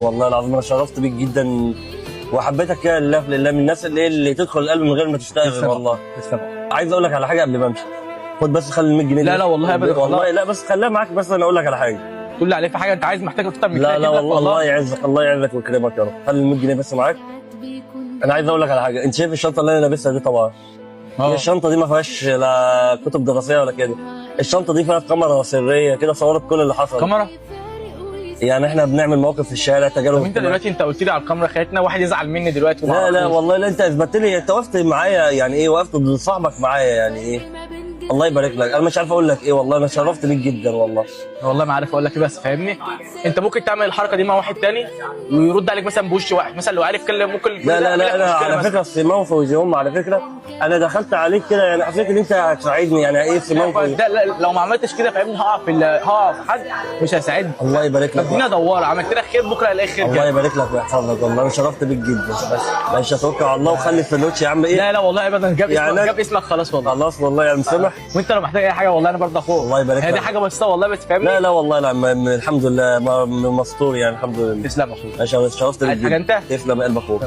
والله العظيم انا شرفت بيك جدا وحبيتك كده لله في لله، من الناس اللي تدخل القلب من غير ما تشتغل. والله عايز اقول لك على حاجه قبل ما امشي. خد بس خلي ال 100 جنيه. لا لا والله ابدا والله لا بس خليها معاك. بس انا اقول لك على حاجه. قول لي عليه في حاجه انت عايز محتاج اكتر من لا كده. لا والله الله يعزك الله يعزك ويكرمك يا رب. خلي ال 100 جنيه بس معاك. انا عايز اقول لك على حاجه. انت شايف الشنطه اللي انا لابسها دي؟ طبعا هي الشنطه دي ما فيهاش لا كتب دراسيه ولا كده. الشنطه دي فيها كاميرا سريه كده صورت كل اللي حصل. كاميرا؟ يعني احنا بنعمل مواقف في الشارع تجارب. طب انت دلوقتي انت قلت لي على الكاميرا خيتنا واحد يزعل مني دلوقتي وما لا لا أعرفوش. والله لا، انت اثبتت لي. انت وقفت معايا يعني ايه، وقفت ضد صاحبك معايا يعني ايه. الله يبارك لك. انا مش عارف اقول لك ايه. والله انا شرفت بيك جدا والله. والله ما عارف اقول لك ايه بس فاهمني. انت ممكن تعمل الحركه دي مع واحد تاني ويرد عليك مثلا بوش واحد، مثلا لو عارف كلام ممكن. لا لا لا انا على فكره في موقف زي هم على فكره انا دخلت عليك كده يعني حسيت ان انت هتساعدني يعني ايه في موقف. ده لا لو ما عملتش كده فاهمني هقع في حد مش هيساعدني. الله يبارك لك. الدنيا دواره عملت لك خير بكره الاقي خير. الله يبارك لك ويحفظك. والله انا شرفت بيك جدا. بس ماشي اتوكل على الله وخلي السندوتش يا عم ايه. لا لا والله ابدا جاب يعني اسمك جاب اسمك خلاص والله. خلاص والله يا مسامح. وانت لو محتاج اي حاجه والله انا برضه اخوك. الله يبارك لك. هي دي حاجه بسيطه والله بس فاهمني. لا لا والله لا الحمد لله مستور يعني الحمد لله. تسلم يا اخويا. ماشي شرفت بيك عايز حاجه جدا. انت؟ تسلم قلب اخوك.